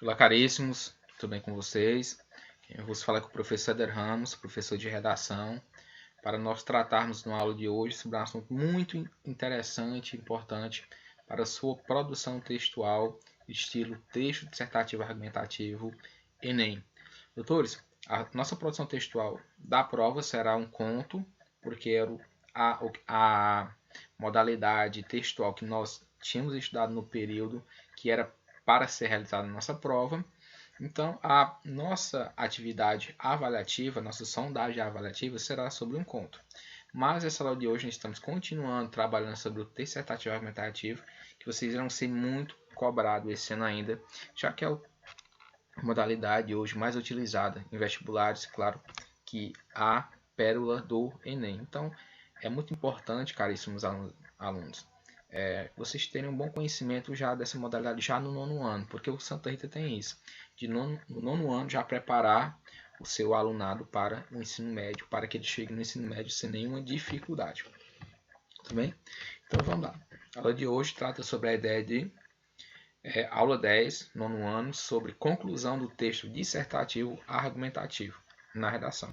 Olá, caríssimos, tudo bem com vocês? Eu vou falar com o professor Eder Ramos, professor de redação, para nós tratarmos na aula de hoje sobre um assunto muito interessante e importante para a sua produção textual, estilo texto dissertativo argumentativo, Enem. Doutores, a nossa produção textual da prova será um conto, porque era a modalidade textual que nós tínhamos estudado no período que era para ser realizada a nossa prova. Então, a nossa atividade avaliativa, nossa sondagem avaliativa será sobre um conto. Mas essa aula de hoje nós estamos continuando trabalhando sobre o texto dissertativo argumentativo, que vocês irão ser muito cobrados esse ano ainda, já que é a modalidade hoje mais utilizada em vestibulares, claro, que a pérola do Enem. Então, é muito importante, caríssimos alunos, vocês terem um bom conhecimento já dessa modalidade já no nono ano, porque o Santa Rita tem isso, de no nono ano já preparar o seu alunado para o ensino médio, para que ele chegue no ensino médio sem nenhuma dificuldade. Tudo bem? Então vamos lá. A aula de hoje trata sobre a ideia de aula 10, nono ano, sobre conclusão do texto dissertativo argumentativo na redação.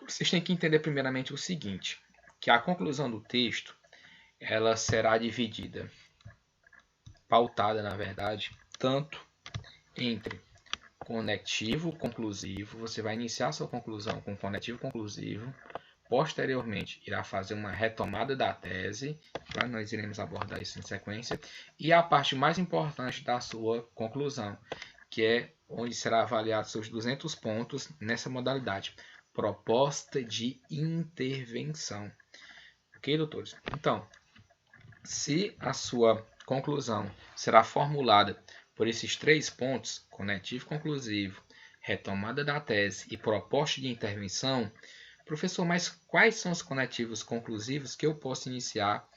Vocês têm que entender primeiramente o seguinte, que a conclusão do texto ela será dividida, pautada na verdade, tanto entre conectivo conclusivo, você vai iniciar sua conclusão com conectivo conclusivo, posteriormente irá fazer uma retomada da tese, nós iremos abordar isso em sequência, e a parte mais importante da sua conclusão, que é onde será avaliado seus 200 pontos nessa modalidade, proposta de intervenção. Ok, doutores? Então, se a sua conclusão será formulada por esses 3 pontos, conectivo conclusivo, retomada da tese e proposta de intervenção, professor, mas quais são os conectivos conclusivos que eu posso iniciar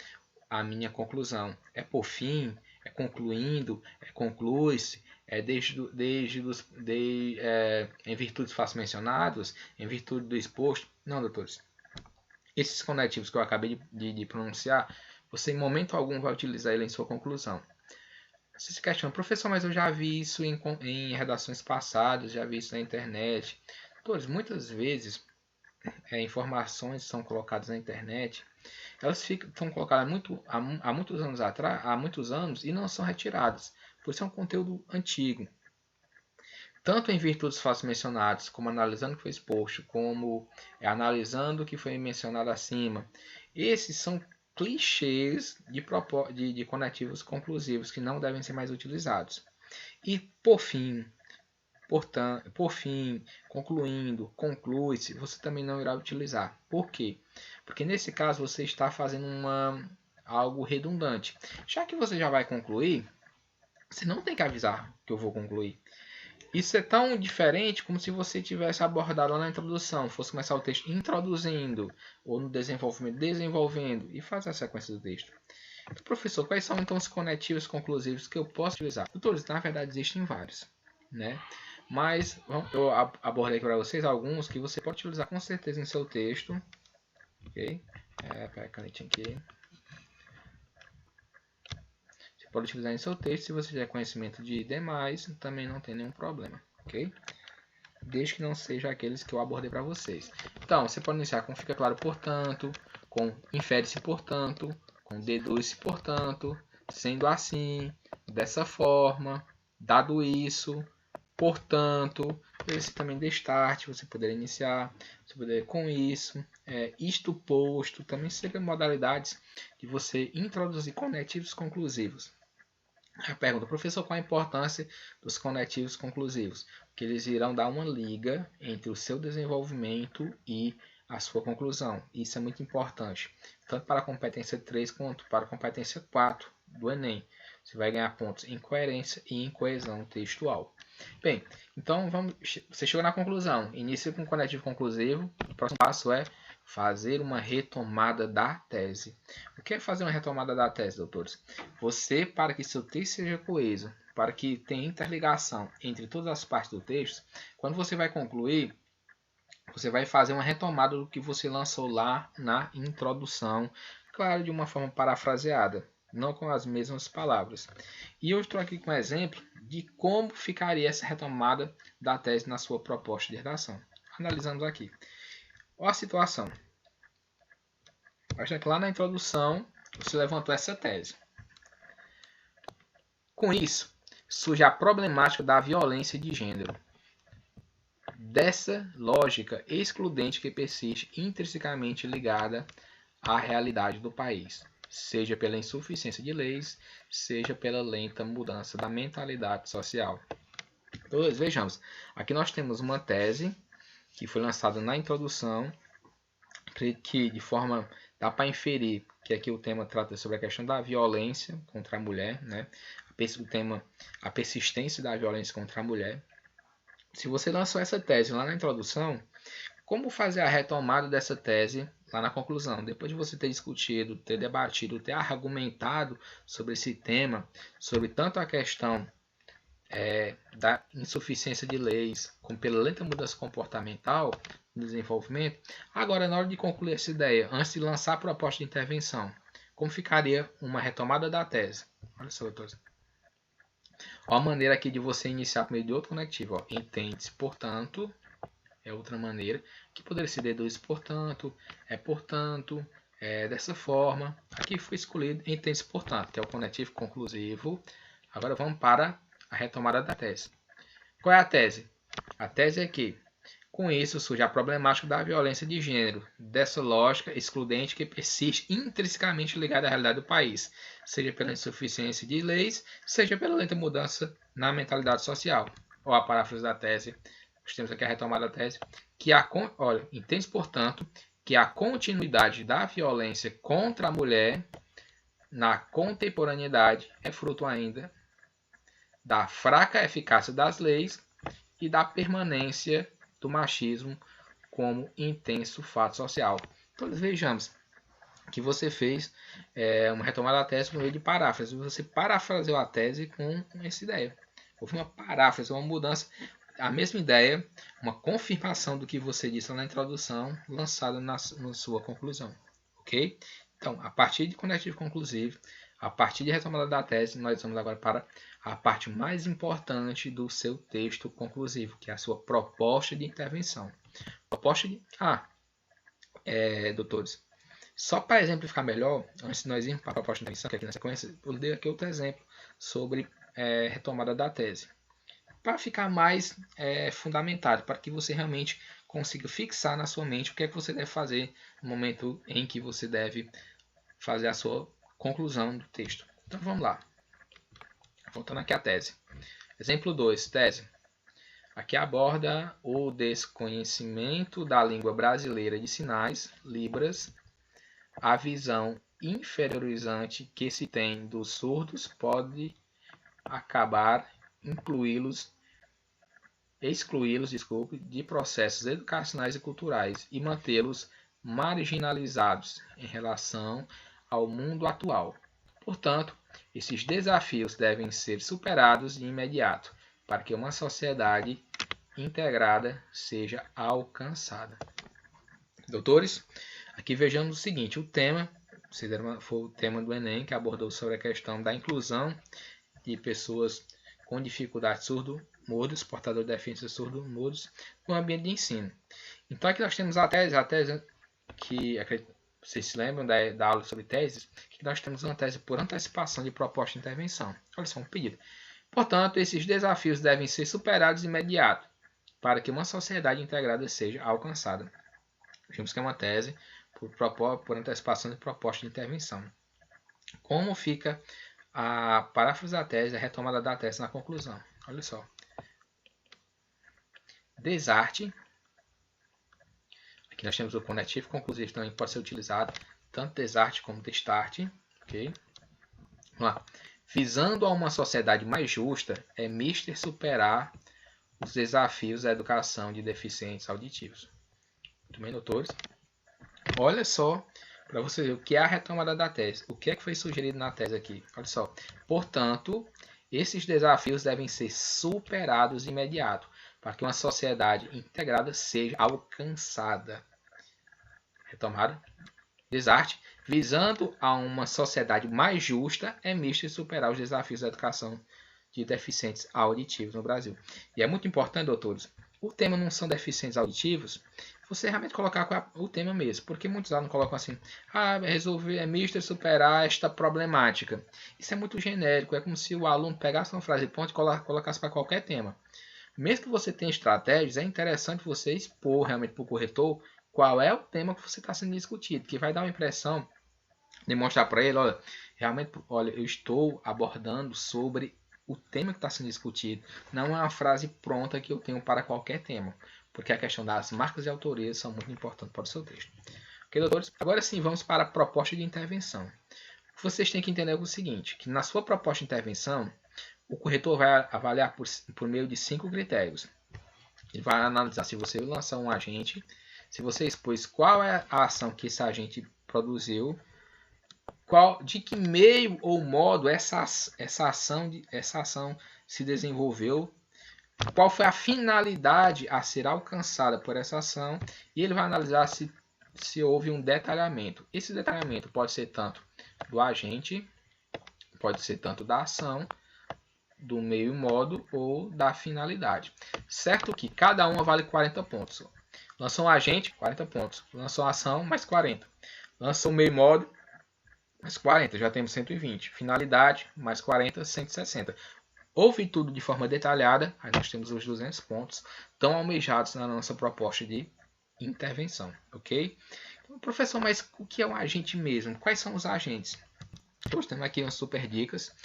a minha conclusão? É por fim? É concluindo? É conclui-se? É em virtude dos fatos mencionados? Em virtude do exposto? Não, doutores. Esses conectivos que eu acabei de pronunciar, você em momento algum vai utilizar ele em sua conclusão. Você se questiona, professor, mas eu já vi isso em redações passadas, já vi isso na internet. Doutores, muitas vezes informações são colocadas na internet, elas são colocadas há muitos anos atrás, há muitos anos, e não são retiradas. Por isso é um conteúdo antigo. Tanto em virtude dos fatos mencionados, como analisando o que foi exposto, como analisando o que foi mencionado acima. Esses são clichês de conectivos conclusivos que não devem ser mais utilizados. E por fim, concluindo, conclui-se, você também não irá utilizar. Por quê? Porque nesse caso você está fazendo algo redundante. Já que você já vai concluir, você não tem que avisar que eu vou concluir. Isso é tão diferente como se você tivesse abordado lá na introdução, fosse começar o texto introduzindo, ou no desenvolvimento, desenvolvendo, e fazer a sequência do texto. Então, professor, quais são então os conectivos conclusivos que eu posso utilizar? Doutores, na verdade existem vários, né? Mas eu abordei para vocês alguns que você pode utilizar com certeza em seu texto. Ok? Pega a canetinha aqui. Você pode utilizar em seu texto. Se você tiver conhecimento de demais, também não tem nenhum problema. Ok? Desde que não seja aqueles que eu abordei para vocês. Então, você pode iniciar com fica claro, portanto, com infere-se, portanto, com deduz-se, portanto, sendo assim, dessa forma, dado isso, portanto, esse também destarte, você poderia iniciar, você poderia com isso, isto posto, também seriam modalidades de você introduzir conectivos conclusivos. A pergunta, professor, qual a importância dos conectivos conclusivos? Porque eles irão dar uma liga entre o seu desenvolvimento e a sua conclusão. Isso é muito importante, tanto para a competência 3 quanto para a competência 4 do Enem. Você vai ganhar pontos em coerência e em coesão textual. Bem, então você chegou na conclusão. Inicia com conectivo conclusivo. O próximo passo é fazer uma retomada da tese. O que é fazer uma retomada da tese, doutores? Você, para que seu texto seja coeso, para que tenha interligação entre todas as partes do texto, quando você vai concluir, você vai fazer uma retomada do que você lançou lá na introdução, claro, de uma forma parafraseada. não com as mesmas palavras. E eu estou aqui com um exemplo de como ficaria essa retomada da tese na sua proposta de redação. Analisamos aqui. Olha a situação. Acho que lá na introdução você levantou essa tese. Com isso, surge a problemática da violência de gênero. Dessa lógica excludente que persiste intrinsecamente ligada à realidade do país, seja pela insuficiência de leis, seja pela lenta mudança da mentalidade social. Então, vejamos, aqui nós temos uma tese que foi lançada na introdução, que de forma dá para inferir que aqui o tema trata sobre a questão da violência contra a mulher, né? O tema, a persistência da violência contra a mulher. Se você lançou essa tese lá na introdução, como fazer a retomada dessa tese lá na conclusão? Depois de você ter discutido, ter debatido, ter argumentado sobre esse tema, sobre tanto a questão da insuficiência de leis, como pela lenta mudança comportamental no desenvolvimento, agora na hora de concluir essa ideia, antes de lançar a proposta de intervenção, como ficaria uma retomada da tese? Olha só, doutores. Olha a maneira aqui de você iniciar por meio de outro conectivo. Entende-se, portanto, é outra maneira, que poderia se deduzir, portanto, dessa forma. Aqui foi escolhido entende-se, portanto, que é o conectivo conclusivo. Agora vamos para a retomada da tese. Qual é a tese? A tese é que, com isso, surge a problemática da violência de gênero, dessa lógica excludente que persiste intrinsecamente ligada à realidade do país, seja pela insuficiência de leis, seja pela lenta mudança na mentalidade social. Ou a paráfrase da tese, nós temos aqui a retomada da tese, que entende-se, portanto, que a continuidade da violência contra a mulher na contemporaneidade é fruto ainda da fraca eficácia das leis e da permanência do machismo como intenso fato social. Então, vejamos que você fez uma retomada da tese por meio de paráfrase. Você parafraseou a tese com essa ideia. Houve uma paráfrase, uma mudança, a mesma ideia, uma confirmação do que você disse na introdução, lançada na sua conclusão. Ok? Então, a partir de conectivo conclusivo, a partir de retomada da tese, nós vamos agora para a parte mais importante do seu texto conclusivo, que é a sua proposta de intervenção. Proposta de... doutores, só para exemplificar melhor, antes de nós irmos para a proposta de intervenção, que aqui na sequência, eu dei aqui outro exemplo sobre retomada da tese. Para ficar mais fundamentado, para que você realmente consiga fixar na sua mente o que é que você deve fazer no momento em que você deve fazer a sua conclusão do texto. Então vamos lá. Voltando aqui à tese. Exemplo 2, tese. Aqui aborda o desconhecimento da língua brasileira de sinais, Libras, a visão inferiorizante que se tem dos surdos pode acabar excluí-los, de processos educacionais e culturais e mantê-los marginalizados em relação ao mundo atual. Portanto, esses desafios devem ser superados de imediato para que uma sociedade integrada seja alcançada. Doutores, aqui vejamos o seguinte, o tema foi o tema do Enem, que abordou sobre a questão da inclusão de pessoas com dificuldade surdo-mudos, portadores de deficiência surdo-mudos, no ambiente de ensino. Então aqui nós temos a tese que vocês se lembram da aula sobre teses, que nós temos uma tese por antecipação de proposta de intervenção. Olha só, um pedido. Portanto, esses desafios devem ser superados de imediato para que uma sociedade integrada seja alcançada. Vimos que é uma tese por antecipação de proposta de intervenção. Como fica a paráfrase da tese, a retomada da tese na conclusão? Olha só. Desarte. Aqui nós temos o conectivo conclusivo também que pode ser utilizado, tanto desarte como destarte. Okay? Vamos lá. Visando a uma sociedade mais justa, é mister superar os desafios da educação de deficientes auditivos. Muito bem, doutores? Olha só, para você ver o que é a retomada da tese. O que é que foi sugerido na tese aqui? Olha só. Portanto, esses desafios devem ser superados de imediato, para que uma sociedade integrada seja alcançada. Retomada? Desarte, visando a uma sociedade mais justa, é mista e superar os desafios da educação de deficientes auditivos no Brasil. E é muito importante, doutores, o tema não são deficientes auditivos, você realmente colocar o tema mesmo, porque muitos alunos colocam assim, resolver é misto e superar esta problemática. Isso é muito genérico, é como se o aluno pegasse uma frase de ponto e colocasse para qualquer tema. Mesmo que você tenha estratégias, é interessante você expor realmente para o corretor qual é o tema que você está sendo discutido, que vai dar uma impressão de mostrar para ele, olha, realmente, olha, eu estou abordando sobre o tema que está sendo discutido. Não é uma frase pronta que eu tenho para qualquer tema, porque a questão das marcas de autoria são muito importantes para o seu texto. Ok, doutores? Agora sim, vamos para a proposta de intervenção. Vocês têm que entender o seguinte, que na sua proposta de intervenção, o corretor vai avaliar por meio de 5 critérios. Ele vai analisar se você lançou um agente, se você expôs qual é a ação que esse agente produziu, de que meio ou modo essa ação se desenvolveu, qual foi a finalidade a ser alcançada por essa ação, e ele vai analisar se houve um detalhamento. Esse detalhamento pode ser tanto do agente, pode ser tanto da ação, do meio e modo ou da finalidade. Certo que cada uma vale 40 pontos. Lançou um agente, 40 pontos. Lançou uma ação, mais 40. Lançou um meio e modo, mais 40, já temos 120. Finalidade, mais 40, 160. Houve tudo de forma detalhada, aí nós temos os 200 pontos tão almejados na nossa proposta de intervenção, ok? Então, professor, mas o que é um agente mesmo? Quais são os agentes? Hoje temos aqui umas super dicas.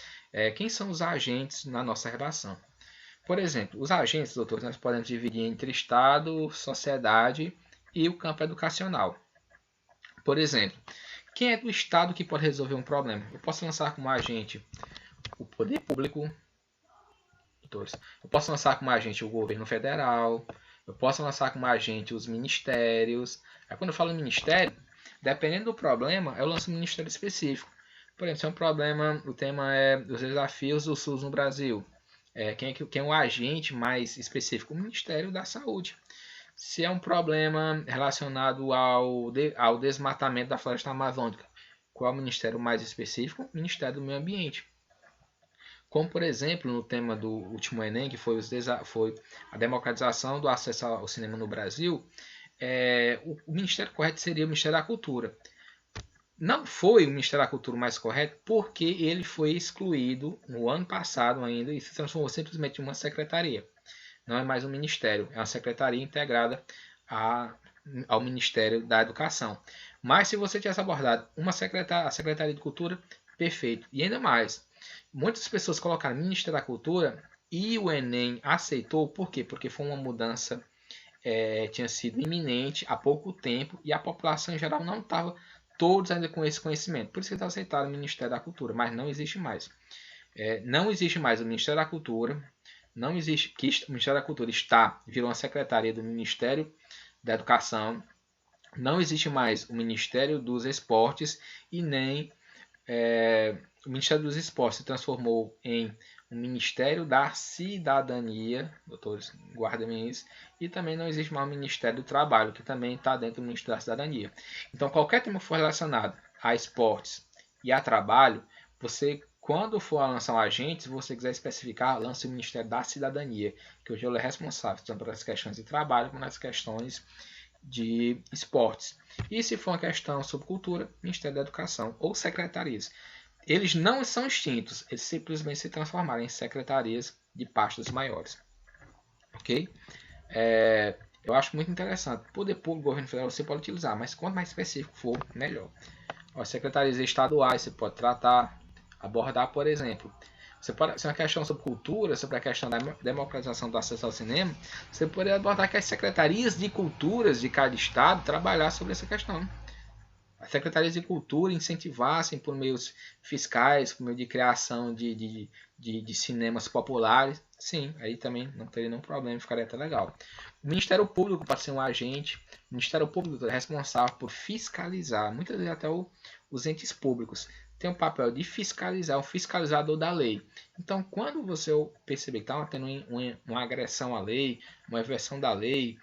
Quem são os agentes na nossa redação? Por exemplo, os agentes, doutores, nós podemos dividir entre Estado, sociedade e o campo educacional. Por exemplo, quem é do Estado que pode resolver um problema? Eu posso lançar como agente o poder público, doutores. Eu posso lançar como agente o governo federal. Eu posso lançar como agente os ministérios. Aí, quando eu falo ministério, dependendo do problema, eu lanço um ministério específico. Por exemplo, se é um problema, o tema é os desafios do SUS no Brasil. Quem é o agente mais específico? O Ministério da Saúde. Se é um problema relacionado ao desmatamento da floresta amazônica, qual é o ministério mais específico? O Ministério do Meio Ambiente. Como, por exemplo, no tema do último Enem, que foi a democratização do acesso ao cinema no Brasil, o ministério correto seria o Ministério da Cultura. Não foi o Ministério da Cultura mais correto porque ele foi excluído no ano passado ainda e se transformou simplesmente em uma secretaria. Não é mais um ministério, é uma secretaria integrada ao Ministério da Educação. Mas se você tivesse abordado a Secretaria de Cultura, perfeito. E ainda mais, muitas pessoas colocaram Ministério da Cultura e o Enem aceitou. Por quê? Porque foi uma mudança, tinha sido iminente há pouco tempo e a população em geral não estava todos ainda com esse conhecimento. Por isso que eles aceitaram o Ministério da Cultura, mas não existe mais. Não existe mais o Ministério da Cultura, não existe, que o Ministério da Cultura virou uma secretaria do Ministério da Educação, não existe mais o Ministério dos Esportes e nem o Ministério dos Esportes se transformou em o Ministério da Cidadania, doutores, guardem isso, e também não existe mais o Ministério do Trabalho, que também está dentro do Ministério da Cidadania. Então, qualquer tema que for relacionado a esportes e a trabalho, você, quando for lançar um agente, se você quiser especificar, lance o Ministério da Cidadania, que hoje ele é responsável tanto pelas questões de trabalho como nas questões de esportes. E se for uma questão sobre cultura, Ministério da Educação ou secretarias. Eles não são extintos, eles simplesmente se transformaram em secretarias de pastas maiores. Ok? Eu acho muito interessante. Poder público, governo federal, você pode utilizar, mas quanto mais específico for, melhor. As secretarias estaduais você pode tratar, abordar, por exemplo. Se é uma questão sobre cultura, sobre a questão da democratização do acesso ao cinema, você poderia abordar que as secretarias de culturas de cada estado trabalhar sobre essa questão. As secretarias de cultura incentivassem por meios fiscais, por meio de criação de cinemas populares, sim, aí também não teria nenhum problema, ficaria até legal. O Ministério Público pode ser um agente, o Ministério Público é responsável por fiscalizar, muitas vezes até os entes públicos tem o papel de fiscalizar, um fiscalizador da lei. Então, quando você perceber que está tendo uma agressão à lei, uma inversão da lei,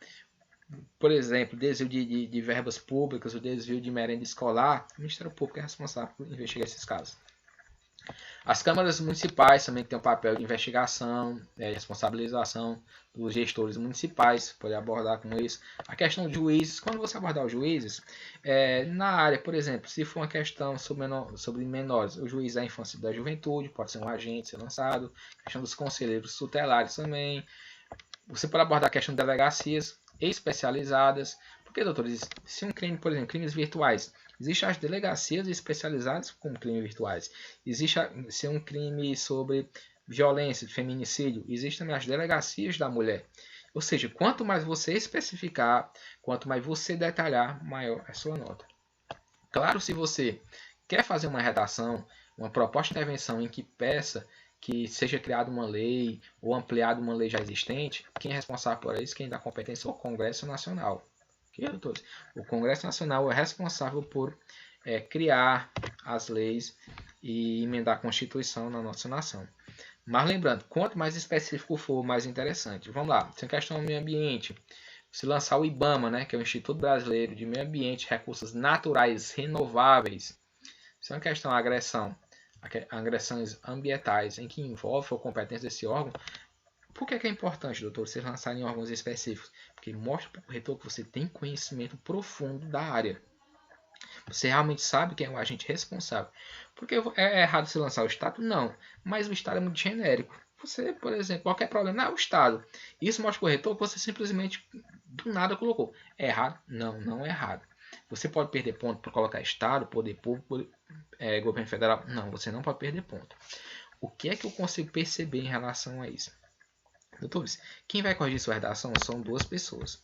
por exemplo, desvio de verbas públicas, o desvio de merenda escolar, o Ministério Público é responsável por investigar esses casos. As câmaras municipais também têm um papel de investigação, responsabilização dos gestores municipais, pode abordar com isso. A questão de juízes, quando você abordar os juízes, na área, por exemplo, se for uma questão sobre menores, o juiz da infância e da juventude, pode ser um agente ser lançado, a questão dos conselheiros tutelares também. Você pode abordar a questão de delegacias especializadas, porque, doutores, se um crime, por exemplo, crimes virtuais, existem as delegacias especializadas com crimes virtuais. Existe se um crime sobre violência, feminicídio, existem também as delegacias da mulher. Ou seja, quanto mais você especificar, quanto mais você detalhar, maior é a sua nota. Claro, se você quer fazer uma redação, uma proposta de intervenção em que peça que seja criada uma lei ou ampliada uma lei já existente, quem é responsável por isso, quem dá competência é o Congresso Nacional. Okay, doutores? O Congresso Nacional é responsável por criar as leis e emendar a Constituição na nossa nação. Mas lembrando, quanto mais específico for, mais interessante. Vamos lá, se é questão do meio ambiente, se lançar o IBAMA, né, que é o Instituto Brasileiro de Meio Ambiente e Recursos Naturais Renováveis, se é uma questão de agressões ambientais em que envolve a competência desse órgão, por que é importante, doutor, vocês lançarem órgãos específicos? Porque mostra para o corretor que você tem conhecimento profundo da área. Você realmente sabe quem é o agente responsável. Porque é errado se lançar o Estado? Não. Mas o Estado é muito genérico. Você, por exemplo, qualquer problema, o Estado. Isso mostra para o corretor que você simplesmente do nada colocou. É errado? Não, não é errado. Você pode perder ponto por colocar Estado, poder público, governo federal. Não, você não pode perder ponto. O que é que eu consigo perceber em relação a isso? Doutores, quem vai corrigir sua redação são duas pessoas.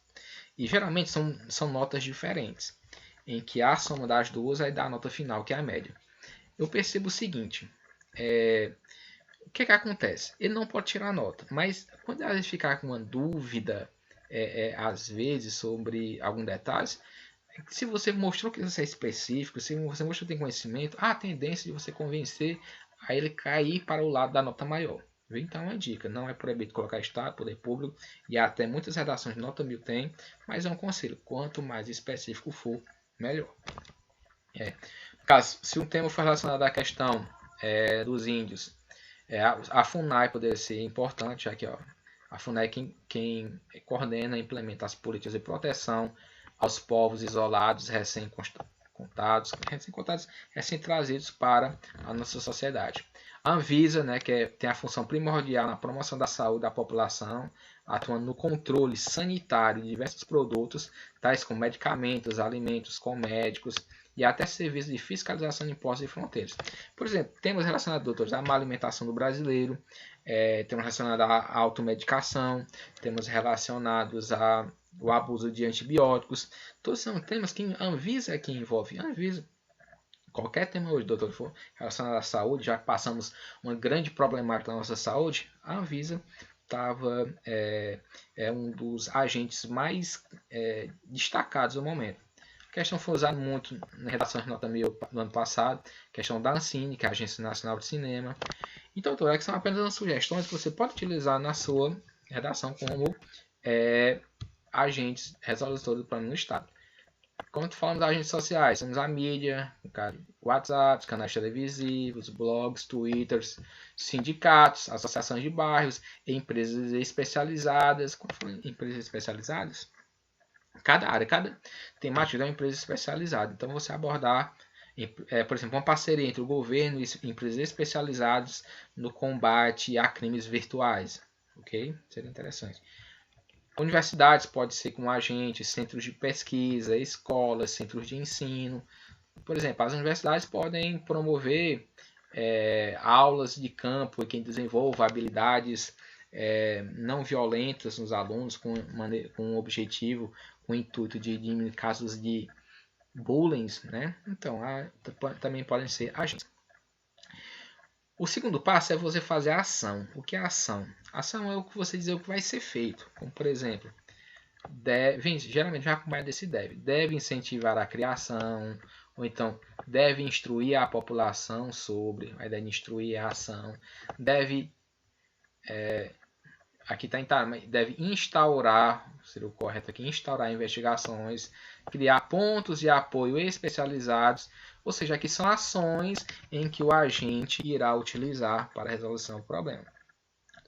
E geralmente são notas diferentes, em que a soma das duas vai dar a nota final, que é a média. Eu percebo o seguinte, o que acontece? Ele não pode tirar a nota, mas quando ele ficar com uma dúvida, às vezes, sobre algum detalhe, se você mostrou que você é específico, se você mostrou que tem conhecimento, há a tendência de você convencer a ele cair para o lado da nota maior. Então, uma dica, não é proibido colocar Estado, poder público, e até muitas redações de nota 1000 tem, mas é um conselho, quanto mais específico for, melhor. Caso, se um tema for relacionado à questão dos índios, a FUNAI poderia ser importante, já que a FUNAI é quem coordena e implementa as políticas de proteção aos povos isolados, recém-trazidos para a nossa sociedade. A Anvisa, né, que tem a função primordial na promoção da saúde da população, atuando no controle sanitário de diversos produtos, tais como medicamentos, alimentos, cosméticos e até serviços de fiscalização de impostos e fronteiras. Por exemplo, temos relacionados, doutores, à má alimentação do brasileiro, temos relacionados à automedicação, temos relacionados ao abuso de antibióticos. Todos são temas que a Anvisa é quem envolve. A Anvisa, qualquer tema hoje, doutor, for relacionado à saúde, já que passamos uma grande problemática na nossa saúde, a Anvisa é um dos agentes mais destacados no momento. A questão foi usada muito na redação de nota 1000 no ano passado, questão da Ancine, que é a Agência Nacional de Cinema. Então, doutor, que são apenas umas sugestões que você pode utilizar na sua redação como agentes resolutores do plano no Estado. Quando falamos das agentes sociais, temos a mídia, WhatsApp, canais televisivos, blogs, twitters, sindicatos, associações de bairros, empresas especializadas. Quando falamos em empresas especializadas, cada área, cada temática é uma empresa especializada. Então, você abordar, por exemplo, uma parceria entre o governo e empresas especializadas no combate a crimes virtuais. Ok? Seria interessante. Universidades pode ser com agentes, centros de pesquisa, escolas, centros de ensino. Por exemplo, as universidades podem promover aulas de campo e quem desenvolva habilidades não violentas nos alunos com um objetivo, com o intuito de diminuir casos de bullying, né? Então, também podem ser agentes. O segundo passo é você fazer a ação. O que é a ação? A ação é o que você dizer o que vai ser feito. Como, por exemplo, geralmente já acompanha desse deve. Deve incentivar a criação, ou então deve instruir a população sobre, a ideia de instruir a ação, deve aqui está, deve instaurar, seria o correto aqui, instaurar investigações, criar pontos de apoio especializados, ou seja, aqui são ações em que o agente irá utilizar para a resolução do problema.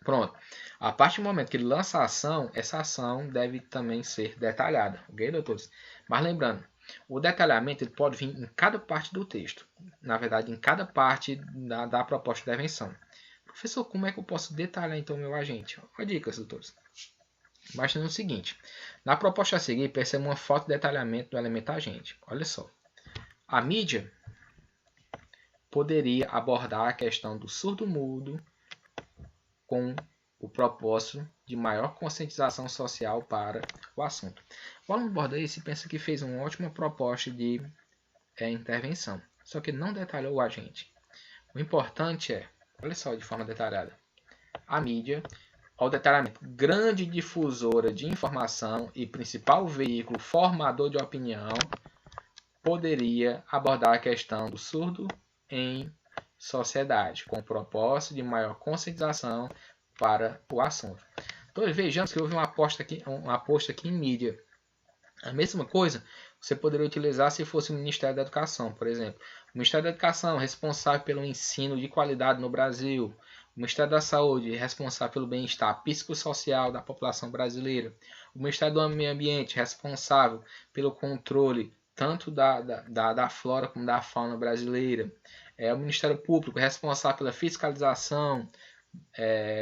Pronto. A partir do momento que ele lança a ação, essa ação deve também ser detalhada, ok, doutores? Mas lembrando, o detalhamento ele pode vir em cada parte do texto, na verdade, em cada parte da proposta de intervenção. Professor, como é que eu posso detalhar então o meu agente? Olha dicas, doutores. Imagina o seguinte, na proposta a seguir, perceba uma foto de detalhamento do elemento agente. Olha só. A mídia poderia abordar a questão do surdo-mudo com o propósito de maior conscientização social para o assunto. O aluno Bordaí pensa que fez uma ótima proposta de intervenção, só que não detalhou o agente. O importante é, olha só de forma detalhada, a mídia, ao detalhamento, grande difusora de informação e principal veículo formador de opinião, poderia abordar a questão do surdo em sociedade, com o propósito de maior conscientização para o assunto. Então vejamos que houve uma aposta aqui em mídia. A mesma coisa você poderia utilizar se fosse o Ministério da Educação, por exemplo. O Ministério da Educação, responsável pelo ensino de qualidade no Brasil. O Ministério da Saúde, responsável pelo bem-estar psicossocial da população brasileira. O Ministério do Meio Ambiente, responsável pelo controle tanto da flora como da fauna brasileira. O Ministério Público, responsável pela fiscalização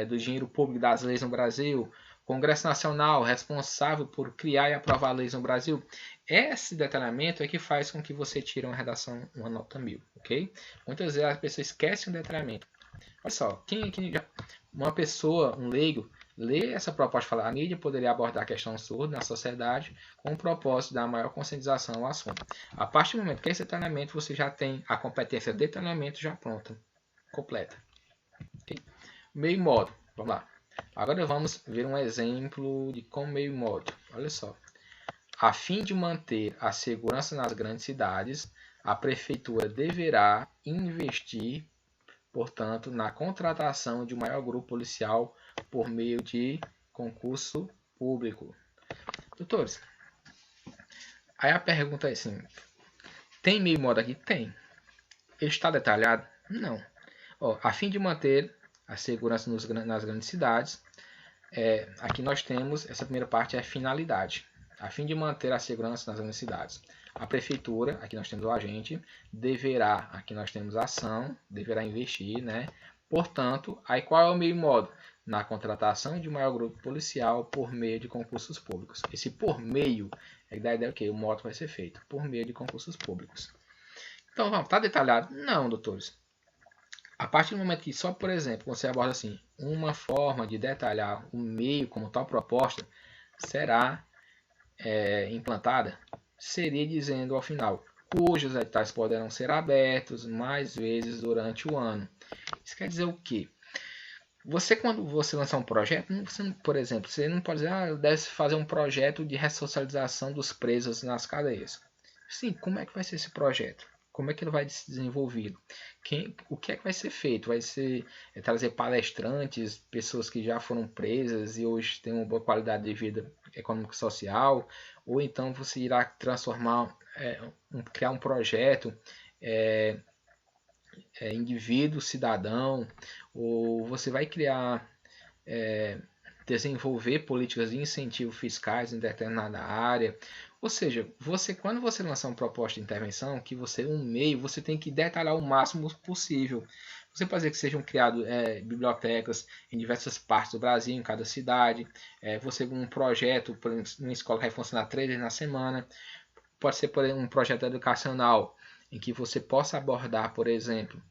do dinheiro público das leis no Brasil. Congresso Nacional, responsável por criar e aprovar leis no Brasil. Esse detalhamento é que faz com que você tire uma redação, uma nota 1000, ok? Muitas vezes as pessoas esquecem o detalhamento. Olha só, uma pessoa, um leigo, lê essa proposta e fala, a mídia poderia abordar a questão surda na sociedade com o propósito de dar maior conscientização ao assunto. A partir do momento que esse detalhamento, você já tem a competência de detalhamento já pronta, completa. Okay? Meio e modo, vamos lá. Agora vamos ver um exemplo de como meio e modo. Olha só. A fim de manter a segurança nas grandes cidades, a prefeitura deverá investir, portanto, na contratação de um maior grupo policial por meio de concurso público. Doutores, aí a pergunta é assim, tem meio e modo aqui? Tem. Ele está detalhado? Não. A fim de manter a segurança nas grandes cidades, aqui nós temos, essa primeira parte é a finalidade. A fim de manter a segurança nas grandes cidades. A prefeitura, aqui nós temos o agente, deverá, aqui nós temos a ação, deverá investir, né? Portanto, aí qual é o meio e modo? Na contratação de um maior grupo policial por meio de concursos públicos. Esse por meio é da ideia que o modo vai ser feito por meio de concursos públicos. Então, vamos, está detalhado? Não, doutores. A partir do momento que só, por exemplo, você aborda assim, uma forma de detalhar o meio como tal proposta será implantada, seria dizendo ao final, cujos editais poderão ser abertos mais vezes durante o ano. Isso quer dizer o quê? Quando você lançar um projeto, por exemplo, você não pode dizer, deve fazer um projeto de ressocialização dos presos nas cadeias. Sim, como é que vai ser esse projeto? Como é que ele vai ser desenvolvido? O que é que vai ser feito? Vai ser trazer palestrantes, pessoas que já foram presas e hoje têm uma boa qualidade de vida econômica e social? Ou então você irá transformar, criar um projeto indivíduo, cidadão, ou você vai criar, desenvolver políticas de incentivo fiscais em determinada área. Ou seja, quando você lançar uma proposta de intervenção, que você tem que detalhar o máximo possível. Você pode dizer que sejam criadas bibliotecas em diversas partes do Brasil, em cada cidade. Um projeto, por exemplo, uma escola que vai funcionar 3 vezes na semana. Pode ser, por exemplo, um projeto educacional em que você possa abordar, por exemplo,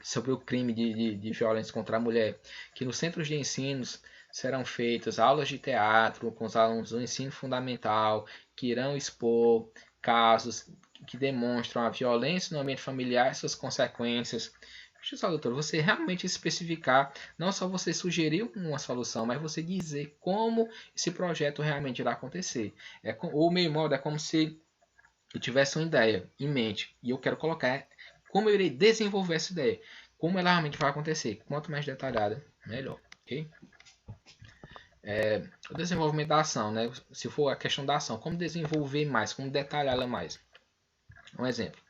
sobre o crime de violência contra a mulher, que nos centros de ensino serão feitas aulas de teatro com os alunos do ensino fundamental, que irão expor casos que demonstram a violência no ambiente familiar e suas consequências. Veja só, doutor, você realmente especificar, não só você sugerir uma solução, mas você dizer como esse projeto realmente irá acontecer. O meio modo é como se eu tivesse uma ideia em mente e eu quero colocar como eu irei desenvolver essa ideia, como ela realmente vai acontecer. Quanto mais detalhada, melhor. Okay? o desenvolvimento da ação, né? Se for a questão da ação, como desenvolver mais, como detalhá-la mais. Um exemplo.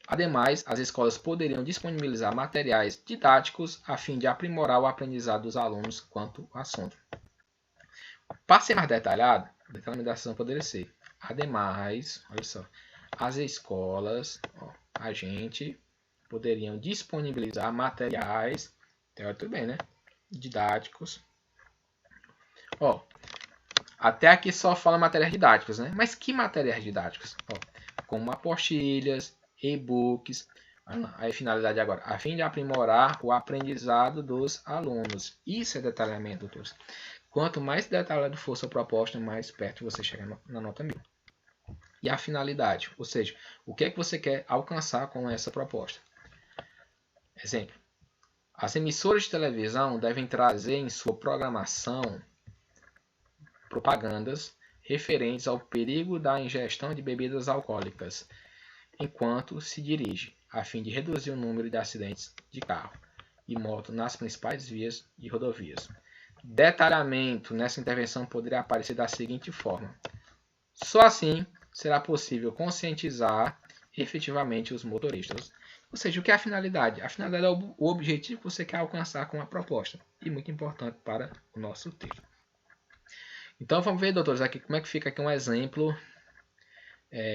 Ademais, as escolas poderiam disponibilizar materiais didáticos a fim de aprimorar o aprendizado dos alunos quanto ao assunto. Para ser mais detalhado, a determinação poderia ser: ademais, olha só, as escolas, a gente poderiam disponibilizar materiais, tudo bem, né? Didáticos. Até aqui só fala matérias didáticas, né? Mas que matérias didáticas? Como apostilhas, e-books. Aí finalidade agora, a fim de aprimorar o aprendizado dos alunos. Isso é detalhamento, doutores. Quanto mais detalhado for sua proposta, mais perto você chega na nota 1000. E a finalidade, ou seja, o que é que você quer alcançar com essa proposta? Exemplo, as emissoras de televisão devem trazer em sua programação propagandas referentes ao perigo da ingestão de bebidas alcoólicas enquanto se dirige, a fim de reduzir o número de acidentes de carro e moto nas principais vias e rodovias. Detalhamento nessa intervenção poderia aparecer da seguinte forma: só assim será possível conscientizar efetivamente os motoristas. Ou seja, o que é a finalidade? A finalidade é o objetivo que você quer alcançar com a proposta. E muito importante para o nosso texto. Então vamos ver, doutores, aqui como é que fica aqui um exemplo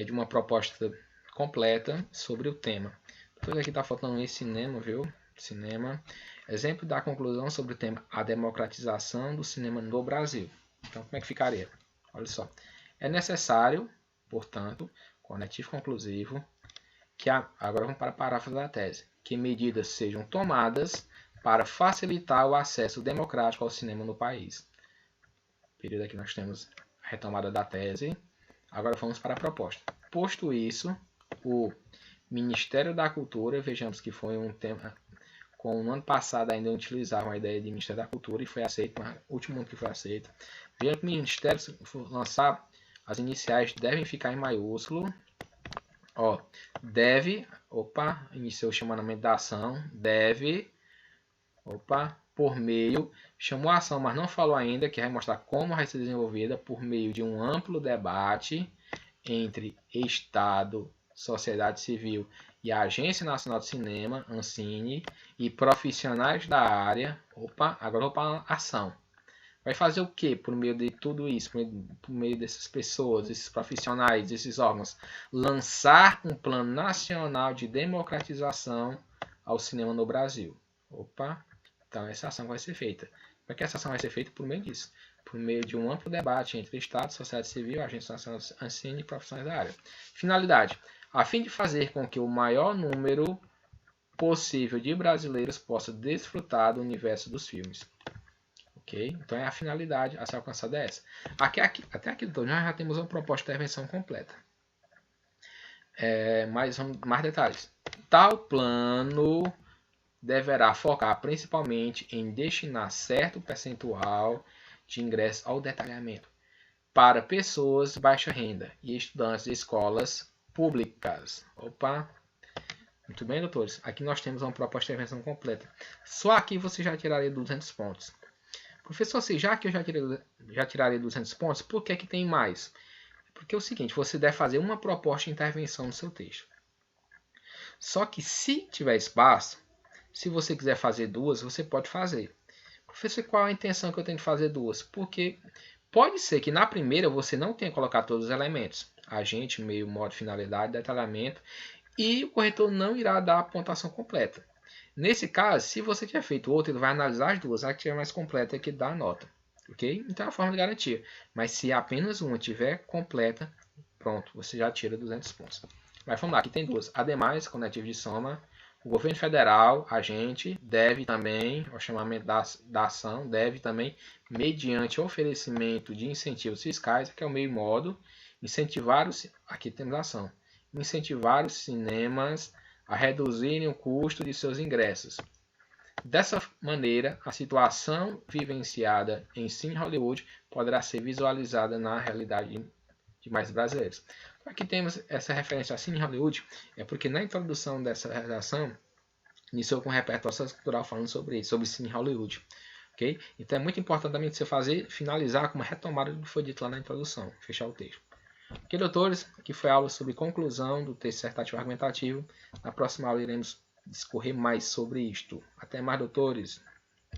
de uma proposta completa sobre o tema. Depois aqui está faltando esse cinema, viu? Cinema. Exemplo da conclusão sobre o tema: a democratização do cinema no Brasil. Então como é que ficaria? Olha só. É necessário, portanto, conectivo conclusivo, que agora vamos para a paráfrase da tese, que medidas sejam tomadas para facilitar o acesso democrático ao cinema no país. Período aqui nós temos a retomada da tese. Agora vamos para a proposta. Posto isso, o Ministério da Cultura, vejamos que foi um tema, com no ano passado ainda utilizavam a ideia de Ministério da Cultura e foi aceito, mas o último ano que foi aceito. Vejam que o Ministério, se for lançar, as iniciais devem ficar em maiúsculo. Deve, iniciou o chamamento da ação, deve, por meio, chamou a ação, mas não falou ainda, que vai mostrar como vai ser desenvolvida por meio de um amplo debate entre Estado, sociedade civil e a Agência Nacional de Cinema, Ancine, e profissionais da área. Agora vou para a ação. Vai fazer o que por meio de tudo isso, por meio dessas pessoas, desses profissionais, desses órgãos? Lançar um plano nacional de democratização ao cinema no Brasil. Então essa ação vai ser feita. Como é que essa ação vai ser feita? Por meio disso. Por meio de um amplo debate entre Estado, sociedade civil, Agência Nacional de Ancine e profissionais da área. Finalidade: a fim de fazer com que o maior número possível de brasileiros possa desfrutar do universo dos filmes. Então é a finalidade a ser alcançada essa. Até aqui, nós já temos uma proposta de intervenção completa. Mais detalhes. Tal plano deverá focar principalmente em destinar certo percentual de ingresso ao detalhamento para pessoas de baixa renda e estudantes de escolas públicas. Muito bem, doutores. Aqui nós temos uma proposta de intervenção completa. Só aqui você já tiraria 200 pontos. Professor, já que eu já tiraria 200 pontos, por que tem mais? Porque é o seguinte, você deve fazer uma proposta de intervenção no seu texto. Só que se tiver espaço, se você quiser fazer duas, você pode fazer. Professor, qual a intenção que eu tenho de fazer duas? Porque pode ser que na primeira você não tenha colocado todos os elementos. Agente, meio, modo, finalidade, detalhamento. E o corretor não irá dar a pontuação completa. Nesse caso, se você tiver feito outro, ele vai analisar as duas. A que tiver mais completa é que dá a nota. Então é a forma de garantia. Mas se apenas uma tiver completa, pronto, você já tira 200 pontos. Mas vamos lá, aqui tem duas. Ademais, conectivo de soma, o governo federal, agente, deve também, o chamamento da ação, deve também, mediante oferecimento de incentivos fiscais, que é o meio modo, incentivar aqui temos a ação, incentivar os cinemas a reduzirem o custo de seus ingressos. Dessa maneira, a situação vivenciada em Cine Hollywood poderá ser visualizada na realidade de mais brasileiros. Aqui temos essa referência a Cine Hollywood, é porque na introdução dessa redação, iniciou com um repertório cultural falando sobre isso, sobre Cine Hollywood. ok? Então é muito importante também você finalizar com uma retomada do que foi dito lá na introdução, fechar o texto. Ok, doutores, aqui foi a aula sobre conclusão do texto dissertativo argumentativo. Na próxima aula iremos discorrer mais sobre isto. Até mais, doutores!